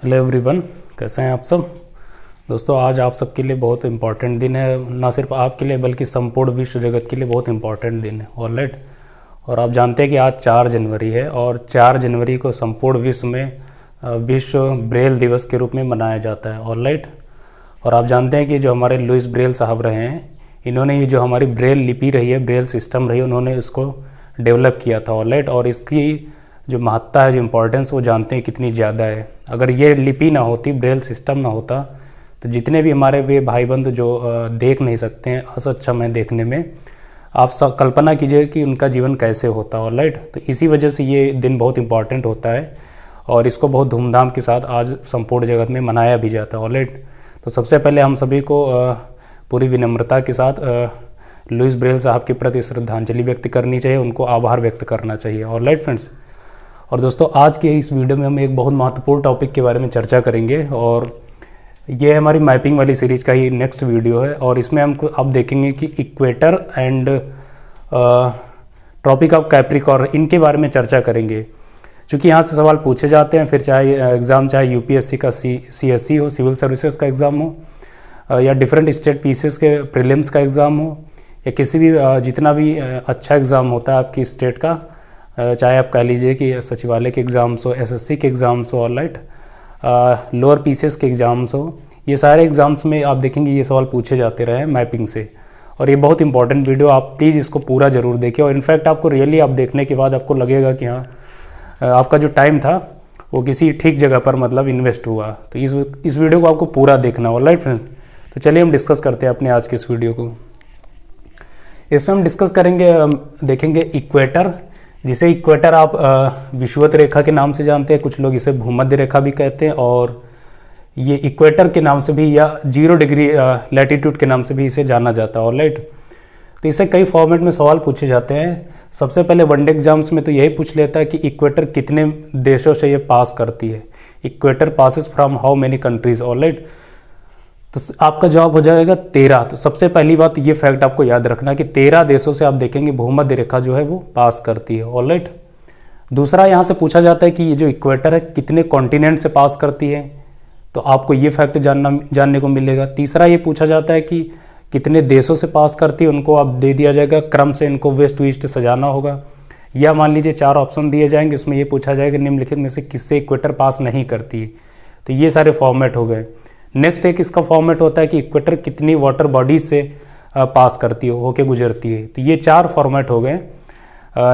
Hello everyone, कैसे हैं आप सब। दोस्तों, आज आप सबके लिए बहुत इम्पॉर्टेंट दिन है, ना सिर्फ आपके लिए बल्कि संपूर्ण विश्व जगत के लिए बहुत इम्पॉर्टेंट दिन है। ऑलराइट, और आप जानते हैं कि आज 4 जनवरी है और 4 जनवरी को संपूर्ण विश्व में विश्व ब्रेल दिवस के रूप में मनाया जाता है। ऑलराइट, और आप जानते हैं कि जो हमारे लुईस ब्रेल साहब रहे हैं, इन्होंने ये जो हमारी ब्रेल लिपि रही है, ब्रेल सिस्टम रही है, उन्होंने इसको डेवलप किया था। ऑलराइट, और इसकी जो महत्ता है, जो इम्पोर्टेंस, वो जानते हैं कितनी ज़्यादा है। अगर ये लिपि ना होती, ब्रेल सिस्टम ना होता, तो जितने भी हमारे वे भाई बंधु जो देख नहीं सकते हैं, असक्षम हैं देखने में, आप सब कल्पना कीजिए कि उनका जीवन कैसे होता। ऑलराइट, तो इसी वजह से ये दिन बहुत इम्पॉर्टेंट होता है और इसको बहुत धूमधाम के साथ आज संपूर्ण जगत में मनाया भी जाता है। ऑलराइट, तो सबसे पहले हम सभी को पूरी विनम्रता के साथ लुईस ब्रेल साहब के प्रति श्रद्धांजलि व्यक्त करनी चाहिए, उनको आभार व्यक्त करना चाहिए। ऑलराइट फ्रेंड्स, और दोस्तों, आज के इस वीडियो में हम एक बहुत महत्वपूर्ण टॉपिक के बारे में चर्चा करेंगे और ये हमारी मैपिंग वाली सीरीज का ही नेक्स्ट वीडियो है। और इसमें हम आप देखेंगे कि equator and tropic of Capricorn, इनके बारे में चर्चा करेंगे, क्योंकि यहाँ से सवाल पूछे जाते हैं। फिर चाहे एग्ज़ाम चाहे यूपीएससी का सीएससी हो, सिविल सर्विसेज का एग्ज़ाम हो, या डिफरेंट स्टेट पीसीएस के प्रीलिम्स का एग्ज़ाम हो, या किसी भी जितना भी अच्छा एग्ज़ाम होता है आपकी स्टेट का, चाहे आप कह लीजिए कि सचिवालय के एग्ज़ाम्स हो, एसएससी के एग्ज़ाम्स हो, ऑलराइट, लोअर पीसीएस के एग्ज़ाम्स हो, ये सारे एग्ज़ाम्स में आप देखेंगे ये सवाल पूछे जाते रहे हैं मैपिंग से। और ये बहुत इंपॉर्टेंट वीडियो, आप प्लीज़ इसको पूरा ज़रूर देखिए। और इनफैक्ट आपको रियली आप देखने के बाद आपको लगेगा कि हाँ, आपका जो टाइम था वो किसी ठीक जगह पर मतलब इन्वेस्ट हुआ। तो इस वीडियो को आपको पूरा देखना हो। ऑलराइट फ्रेंड्स, तो चलिए हम डिस्कस करते हैं अपने आज के इस वीडियो को। इसमें हम डिस्कस करेंगे, देखेंगे इक्वेटर, जिसे इक्वेटर आप विषुवत रेखा के नाम से जानते हैं, कुछ लोग इसे भूमध्य रेखा भी कहते हैं, और ये इक्वेटर के नाम से भी या 0 डिग्री लैटिट्यूड के नाम से भी इसे जाना जाता है। ऑलराइट, तो इसे कई फॉर्मेट में सवाल पूछे जाते हैं। सबसे पहले वनडे एग्जाम्स में तो यही पूछ लेता है कि इक्वेटर कितने देशों से ये पास करती है, equator passes from how many countries. Alright, तो आपका जवाब हो जाएगा 13। तो सबसे पहली बात ये फैक्ट आपको याद रखना कि 13 देशों से आप देखेंगे भूमध्य रेखा जो है वो पास करती है। ऑलराइट, दूसरा यहाँ से पूछा जाता है कि ये जो इक्वेटर है कितने कॉन्टिनेंट से पास करती है, तो आपको ये फैक्ट जानने को मिलेगा। तीसरा ये पूछा जाता है कि कितने देशों से पास करती है, उनको आप दे दिया जाएगा, क्रम से इनको वेस्ट टू ईस्ट सजाना होगा। या मान लीजिए 4 ऑप्शन दिए जाएंगे, उसमें ये पूछा जाएगा निम्नलिखित में से किससे इक्वेटर पास नहीं करती है। तो ये सारे फॉर्मेट हो गए। नेक्स्ट एक इसका फॉर्मेट होता है कि इक्वेटर कितनी वाटर बॉडीज से पास करती है, होके गुजरती है। तो ये 4 फॉर्मेट हो गए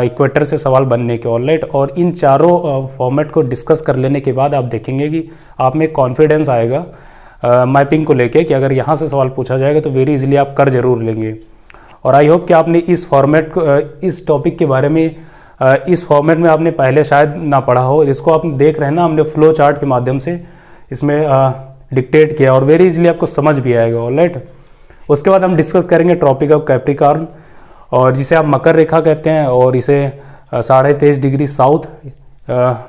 इक्वेटर से सवाल बनने के। ऑलराइट, और इन चारों फॉर्मेट को डिस्कस कर लेने के बाद आप देखेंगे कि आप में कॉन्फिडेंस आएगा मैपिंग को लेके कि अगर यहाँ से सवाल पूछा जाएगा तो वेरी इजीली आप कर जरूर लेंगे। और आई होप कि आपने इस फॉर्मेट को, इस टॉपिक के बारे में इस फॉर्मेट में आपने पहले शायद ना पढ़ा हो। इसको आप देख रहे हैं ना, हमने फ्लो चार्ट के माध्यम से इसमें डिक्टेट किया और वेरी इजीली आपको समझ भी आएगा। ऑलराइट, उसके बाद हम डिस्कस करेंगे ट्रॉपिक ऑफ कैप्रिकॉर्न, और जिसे आप मकर रेखा कहते हैं, और इसे 23.5 डिग्री साउथ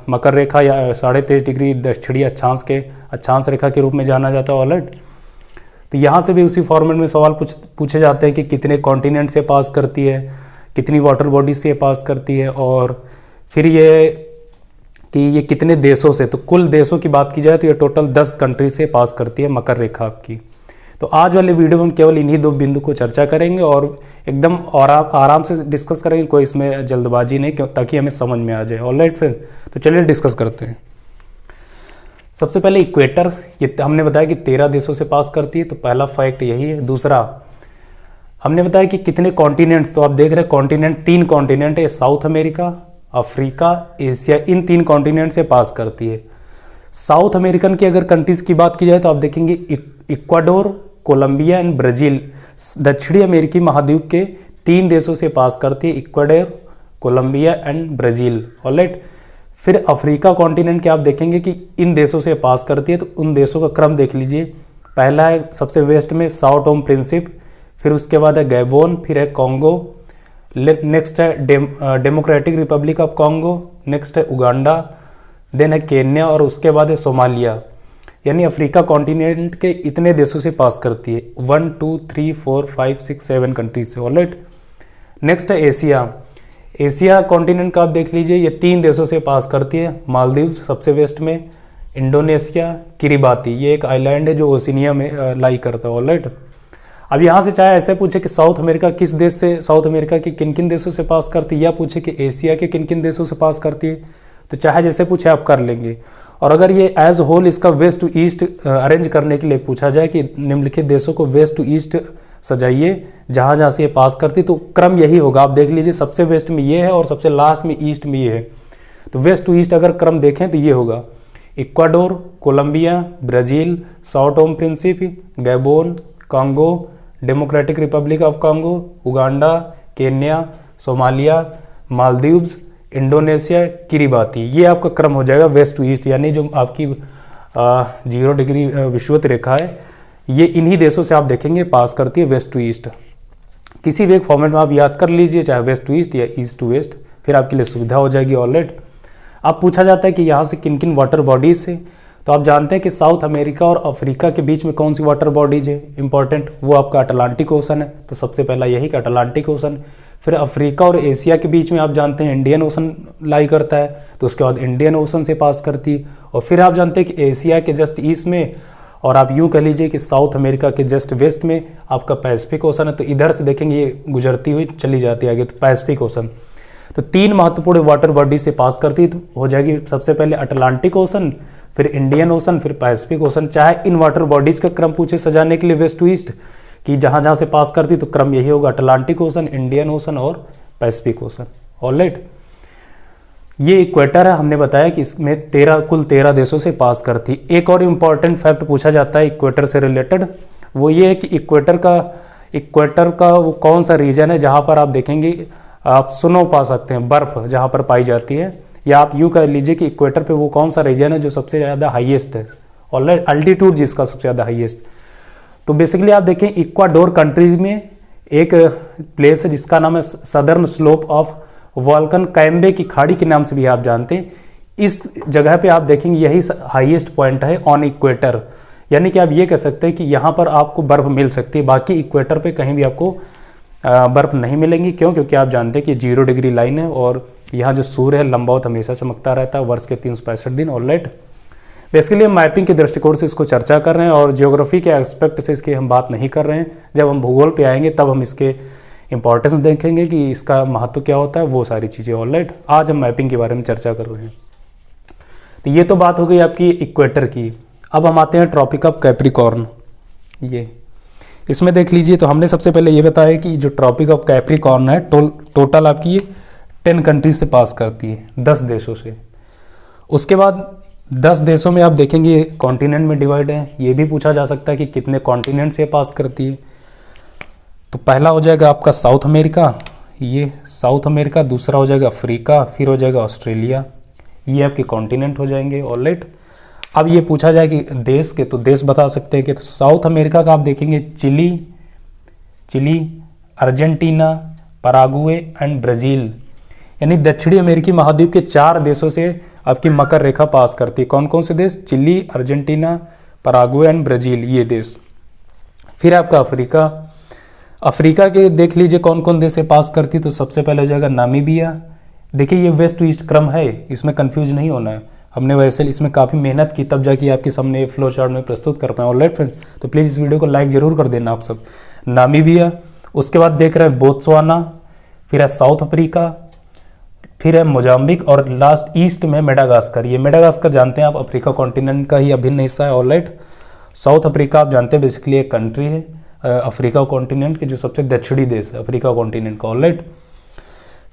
मकर रेखा या 23.5 डिग्री दक्षिणी अक्षांश रेखा के रूप में जाना जाता है। ऑलराइट, तो यहाँ से भी उसी फॉर्मेट में सवाल पूछे जाते हैं कि कितने कॉन्टिनेंट से पास करती है, कितनी वाटर बॉडी से पास करती है, और फिर ये कि ये कितने देशों से। तो कुल देशों की बात की जाए तो ये टोटल 10 कंट्री से पास करती है मकर रेखा आपकी। तो आज वाले वीडियो में हम केवल इन्हीं 2 बिंदु को चर्चा करेंगे और एकदम आराम से डिस्कस करेंगे, कोई इसमें जल्दबाजी नहीं, ताकि हमें समझ में आ जाए। ऑलराइट फ्रेंड, तो चलिए डिस्कस करते हैं। सबसे पहले इक्वेटर, ये हमने बताया कि 13 देशों से पास करती है, तो पहला फैक्ट यही है। दूसरा हमने बताया कि कितने कॉन्टिनेंट्स, तो आप देख रहे हैं कॉन्टिनेंट 3 कॉन्टिनेंट है, साउथ अमेरिका, अफ्रीका, एशिया, इन 3 कॉन्टिनेंट से पास करती है। साउथ अमेरिकन की अगर कंट्रीज की बात की जाए तो आप देखेंगे इक्वाडोर, कोलंबिया एंड ब्राजील, दक्षिणी अमेरिकी महाद्वीप के 3 देशों से पास करती है, Ecuador, Colombia and Brazil. Alright, फिर अफ्रीका कॉन्टिनेंट के आप देखेंगे कि इन देशों से पास करती है, तो उन देशों का क्रम देख लीजिए। पहला है सबसे वेस्ट में साओ टोम प्रिंसिप, फिर उसके बाद है गैबोन, फिर है कॉन्गो, नेक्स्ट है democratic Republic of Congo, next है उगांडा, देन है केन्या, और उसके बाद है सोमालिया। यानी अफ्रीका कॉन्टिनेंट के इतने देशों से पास करती है, 1 2 3 4 5 6 7 कंट्रीज से। ऑलराइट, नेक्स्ट है एशिया। एशिया कॉन्टिनेंट का आप देख लीजिए, ये 3 देशों से पास करती है, मालदीव सबसे वेस्ट में, इंडोनेशिया, किरिबाती, ये एक आइलैंड है जो ओशिनिया में लाई करता है। ऑलराइट, अब यहाँ से चाहे ऐसे पूछे कि साउथ अमेरिका किस देश से, साउथ अमेरिका के किन किन देशों से पास करती है, या पूछे कि एशिया के किन किन देशों से पास करती है, तो चाहे जैसे पूछे आप कर लेंगे। और अगर ये एज होल इसका वेस्ट टू ईस्ट अरेंज करने के लिए पूछा जाए कि निम्नलिखित देशों को वेस्ट टू ईस्ट सजाइए जहाँ जहाँ से ये पास करती, तो क्रम यही होगा। आप देख लीजिए, सबसे वेस्ट में ये है और सबसे लास्ट में ईस्ट में ये है। तो वेस्ट टू ईस्ट अगर क्रम देखें तो ये होगा Ecuador, Colombia, Brazil, Sao Tome Principe, Gabon, Congo, Democratic Republic of Congo, Uganda, Kenya, Somalia, Maldives, Indonesia, Kiribati. ये आपका क्रम हो जाएगा वेस्ट टू ईस्ट, यानी जो आपकी 0 डिग्री विषुवत रेखा है, ये इन्हीं देशों से आप देखेंगे पास करती है वेस्ट टू ईस्ट। किसी भी एक फॉर्मेट में आप याद कर लीजिए, चाहे वेस्ट टू ईस्ट या ईस्ट टू वेस्ट, फिर आपके लिए सुविधा हो जाएगी। ऑलराइट, अब पूछा जाता है कि यहाँ से किन किन वाटर बॉडीज है, तो आप जानते हैं कि साउथ अमेरिका और अफ्रीका के बीच में कौन सी वाटर बॉडीज है इंपॉर्टेंट, वो आपका अटलांटिक ओशन है। तो सबसे पहला यही का अटलांटिक ओशन। फिर अफ्रीका और एशिया के बीच में आप जानते हैं इंडियन ओशन लाई करता है, तो उसके बाद इंडियन ओशन से पास करती है। और फिर आप जानते हैं कि एशिया के जस्ट ईस्ट में, और आप यूँ कह लीजिए कि साउथ अमेरिका के जस्ट वेस्ट में आपका पैसिफिक ओशन है। तो इधर से देखेंगे ये गुजरती हुई चली जाती है आगे, तो पैसिफिक ओशन। तो 3 महत्वपूर्ण वाटर बॉडी से पास करती तो हो जाएगी सबसे पहले अटलांटिक ओशन, फिर इंडियन ओशन, फिर पैसिफिक ओशन। चाहे इन वाटर बॉडीज का क्रम पूछे सजाने के लिए वेस्ट टू ईस्ट कि जहाँ जहाँ से पास करती, तो क्रम यही होगा अटलांटिक ओशन, इंडियन ओशन और पैसिफिक ओशन। ऑलराइट, ये इक्वेटर है, हमने बताया कि इसमें कुल 13 देशों से पास करती। एक और इम्पॉर्टेंट फैक्ट पूछा जाता है इक्वेटर से रिलेटेड, वो ये है कि इक्वेटर का वो कौन सा रीजन है जहाँ पर आप देखेंगे आप स्नो पा सकते हैं, बर्फ जहाँ पर पाई जाती है, या आप यूँ कह लीजिए कि इक्वेटर पे वो कौन सा रीजन है जो सबसे ज़्यादा हाईएस्ट है, ऑलराइट, अल्टीट्यूड जिसका सबसे ज़्यादा हाईएस्ट। तो बेसिकली आप देखें इक्वाडोर कंट्रीज में एक प्लेस है जिसका नाम है सदर्न स्लोप ऑफ वॉल्कन कैम्बे की खाड़ी के नाम से भी आप जानते हैं। इस जगह पे आप देखेंगे यही हाईएस्ट पॉइंट है ऑन इक्वेटर, यानी कि आप ये कह सकते हैं कि यहाँ पर आपको बर्फ मिल सकती है, बाकी इक्वेटर पे कहीं भी आपको बर्फ नहीं मिलेंगी। क्यों? क्योंकि आप जानते हैं कि 0 डिग्री लाइन है और यहाँ जो सूर्य है लंबावत हमेशा चमकता रहता है वर्ष के 365 दिन। ऑलराइट, बेसिकली हम मैपिंग के दृष्टिकोण से इसको चर्चा कर रहे हैं और जियोग्राफी के एस्पेक्ट से इसकी हम बात नहीं कर रहे हैं। जब हम भूगोल पे आएंगे तब हम इसके इंपॉर्टेंस देखेंगे कि इसका महत्व क्या होता है, वो सारी चीज़ें। ऑलराइट, आज हम मैपिंग के बारे में चर्चा कर रहे हैं। तो ये तो बात हो गई आपकी इक्वेटर की। अब हम आते हैं ट्रॉपिक ऑफ कैप्रिकॉर्न। ये इसमें देख लीजिए, तो हमने सबसे पहले ये बताया कि जो ट्रॉपिक ऑफ कैप्रिकॉर्न है टोटल आपकी ये 10 कंट्रीज से पास करती है, 10 देशों से। उसके बाद 10 देशों में आप देखेंगे कॉन्टिनेंट में डिवाइड है। ये भी पूछा जा सकता है कि कितने कॉन्टिनेंट से पास करती है। तो पहला हो जाएगा आपका साउथ अमेरिका, ये साउथ अमेरिका। दूसरा हो जाएगा अफ्रीका, फिर हो जाएगा ऑस्ट्रेलिया। ये आपके कॉन्टिनेंट हो जाएंगे। ऑलराइट, अब ये पूछा जाए कि देश के, तो देश बता सकते हैं कि तो साउथ अमेरिका का आप देखेंगे Chile, Argentina, Paraguay and Brazil, यानी दक्षिणी अमेरिकी महाद्वीप के 4 देशों से आपकी मकर रेखा पास करती है। कौन कौन से देश? Chile, Argentina, Paraguay and Brazil, ये देश। फिर आपका अफ्रीका के देख लीजिए कौन कौन देश से पास करती, तो सबसे पहले हो जाएगा नामीबिया। देखिए ये वेस्ट टू ईस्ट क्रम है, इसमें कंफ्यूज नहीं होना है। हमने वैसे इसमें काफ़ी मेहनत की तब जाके आपके सामने फ्लो चार्ट में प्रस्तुत कर पाए। ऑलराइट फ्रेंड्स, तो प्लीज़ इस वीडियो को लाइक जरूर कर देना आप सब। नामीबिया, उसके बाद देख रहे हैं बोत्सवाना, फिर है साउथ अफ्रीका, फिर है मोजाम्बिक और लास्ट ईस्ट में मेडागास्कर। ये मेडागास्कर जानते हैं आप अफ्रीका कॉन्टिनेंट का ही अभिन्न हिस्सा है। ऑलराइट, साउथ अफ्रीका आप जानते हैं बेसिकली एक कंट्री है अफ्रीका कॉन्टिनेंट के जो सबसे दक्षिणी देश है अफ्रीका कॉन्टिनेंट का। ऑलराइट,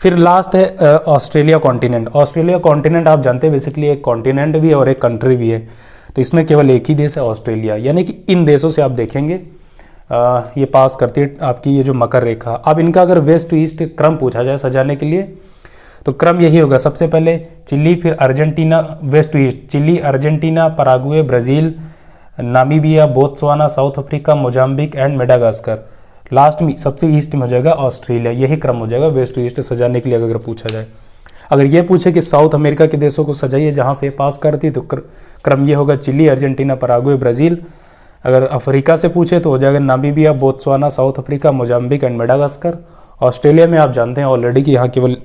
फिर लास्ट है ऑस्ट्रेलिया कॉन्टिनेंट। ऑस्ट्रेलिया कॉन्टिनेंट आप जानते हैं बेसिकली एक कॉन्टिनेंट भी है और एक कंट्री भी है, तो इसमें केवल एक ही देश है ऑस्ट्रेलिया। यानी कि इन देशों से आप देखेंगे ये पास करती है आपकी ये जो मकर रेखा। अब इनका अगर वेस्ट टू ईस्ट क्रम पूछा जाए सजाने के लिए, तो क्रम यही होगा, सबसे पहले चिली, फिर Argentina, west to east Chile, Argentina, Paraguay, Brazil, Namibia, Botswana, South Africa, Mozambique and Madagascar. Last में सबसे ईस्ट में हो जाएगा ऑस्ट्रेलिया। यही क्रम हो जाएगा वेस्ट टू ईस्ट सजाने के लिए अगर पूछा जाए। अगर ये पूछे कि साउथ अमेरिका के देशों को सजाइए जहाँ से पास करती, तो क्रम ये होगा चिली, अर्जेंटीना, पराग्वे, ब्राज़ील। अगर अफ्रीका से पूछे तो हो जाएगा Namibia, Botswana, South Africa, Mozambique and Madagascar. Australia में आप जानते हैं ऑलरेडी कि यहाँ केवल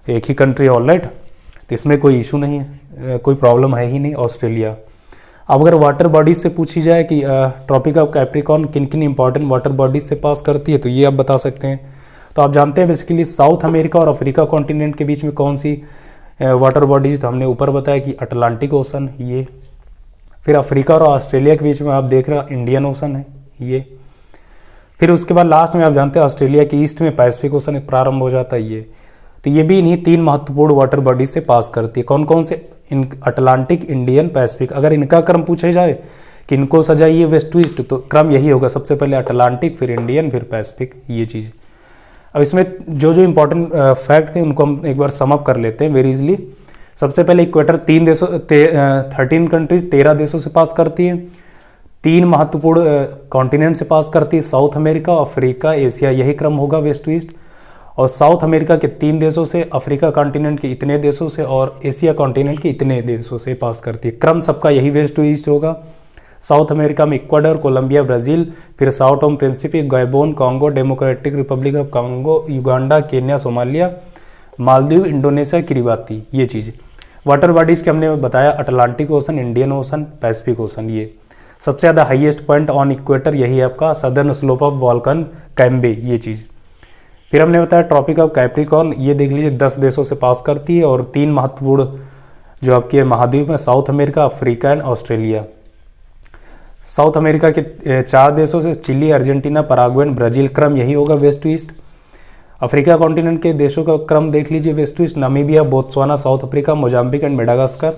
एक ही कंट्री है। ऑलराइट, तो इसमें कोई इशू नहीं है, कोई प्रॉब्लम है ही नहीं ऑस्ट्रेलिया। अब अगर वाटर बॉडीज से पूछी जाए कि ट्रॉपिक ऑफ कैप्रिकॉर्न किन किन इंपॉर्टेंट वाटर बॉडीज से पास करती है, तो ये आप बता सकते हैं। तो आप जानते हैं बेसिकली साउथ अमेरिका और अफ्रीका कॉन्टिनेंट के बीच में कौन सी वाटर बॉडीज, तो हमने ऊपर बताया कि अटलांटिक ओशन ये। फिर अफ्रीका और ऑस्ट्रेलिया के बीच में आप देख रहे हैं इंडियन ओशन है ये। फिर उसके बाद लास्ट में आप जानते हैं ऑस्ट्रेलिया के ईस्ट में पैसिफिक ओशन प्रारंभ हो जाता है ये। तो ये भी इन्हीं 3 महत्वपूर्ण वाटर बॉडीज से पास करती है। कौन कौन से? इन अटलांटिक, इंडियन, पैसिफिक। अगर इनका क्रम पूछा जाए कि इनको सजाइए वेस्ट टू ईस्ट, तो क्रम यही होगा, सबसे पहले अटलांटिक, फिर इंडियन, फिर पैसिफिक, ये चीज़। अब इसमें जो जो इंपॉर्टेंट फैक्ट थे उनको हम एक बार सम अप कर लेते हैं वेरी इजली। सबसे पहले इक्वेटर 13 कंट्रीज 13 देशों से पास करती है। 3 महत्वपूर्ण कॉन्टिनेंट से पास करती है, साउथ अमेरिका, अफ्रीका, एशिया, यही क्रम होगा वेस्ट टू ईस्ट। और साउथ अमेरिका के 3 देशों से, अफ्रीका कॉन्टिनेंट के इतने देशों से और एशिया कॉन्टिनेंट के इतने देशों से पास करती है। क्रम सबका यही वेस्ट टू ईस्ट होगा। साउथ अमेरिका में इक्वाडोर, कोलंबिया, ब्राज़ील, फिर Sao Tomé Principe, Gabon, Congo, Democratic Republic of Congo, Uganda, Kenya, Somalia, Maldives, Indonesia, Kiribati, ये चीज़। वाटर बॉडीज़ के हमने बताया Atlantic ocean, Indian ocean, Pacific ocean. ये सबसे ज़्यादा हाईएस्ट पॉइंट ऑन इक्वेटर यही है आपका सदर्न स्लोप ऑफ वॉल्कन कैम्बे, ये चीज़। फिर हमने बताया ट्रॉपिक ऑफ कैप्रिकॉर्न, ये देख लीजिए 10 देशों से पास करती है और 3 महत्वपूर्ण जो आपके महाद्वीप में, south America, Africa and Australia. South America के 4 देशों से चिली, अर्जेंटीना, पराग्वे, ब्राज़ील, क्रम यही होगा west to east. Africa continent के देशों का क्रम देख लीजिए west to east, Namibia, Botswana, South Africa, Mozambique and Madagascar.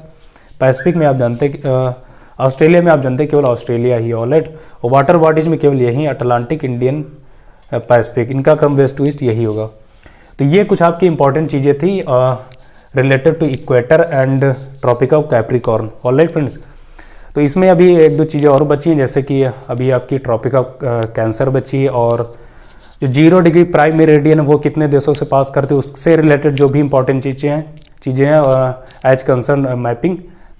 Pacific में आप जानते हैं ऑस्ट्रेलिया में आप जानते हैं केवल ऑस्ट्रेलिया ही, ऑलराइट। और वाटर बॉडीज में केवल यही अटलांटिक, इंडियन, पैसिफिक, इनका क्रम वेस्ट टू ईस्ट यही होगा। तो ये कुछ आपकी इंपॉर्टेंट चीज़ें थी related to equator and tropic of Capricorn, alright friends. तो इसमें अभी 1-2 चीज़ें और बची हैं, जैसे कि अभी आपकी ट्रॉपिक ऑफ कैंसर बची है, और जो 0 डिग्री प्राइम मेरिडियन वो कितने देशों से पास करते हैं, उससे रिलेटेड जो भी इंपॉर्टेंट चीज़ें हैं as concern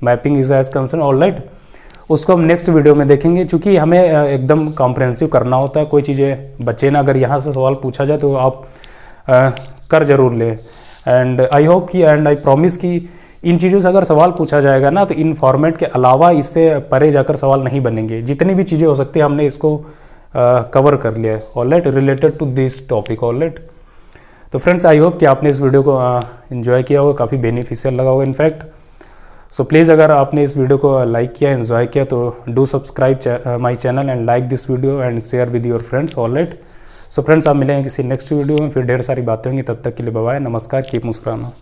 mapping is as concern, alright. उसको हम नेक्स्ट वीडियो में देखेंगे, क्योंकि हमें एकदम कॉम्प्रहेंसिव करना होता है, कोई चीज़ें बचे ना। अगर यहाँ से सवाल पूछा जाए तो आप कर जरूर लें। एंड आई होप कि एंड आई प्रॉमिस कि इन चीज़ों से अगर सवाल पूछा जाएगा ना, तो इन फॉर्मेट के अलावा इससे परे जाकर सवाल नहीं बनेंगे। जितनी भी चीज़ें हो सकती है हमने इसको कवर कर लिया है, alright, related to this topic, alright. तो फ्रेंड्स आई होप कि आपने इस वीडियो को एंजॉय किया होगा, काफ़ी बेनिफिशियल लगा होगा इनफैक्ट। सो प्लीज़ अगर आपने इस वीडियो को लाइक किया, एंजॉय किया, तो do subscribe my channel and like this video and share with your friends, alright. So friends आप मिलेंगे किसी नेक्स्ट वीडियो में, फिर ढेर सारी बातें होंगी। तब तक के लिए बाय बाय, नमस्कार, कीप मुस्कुराना।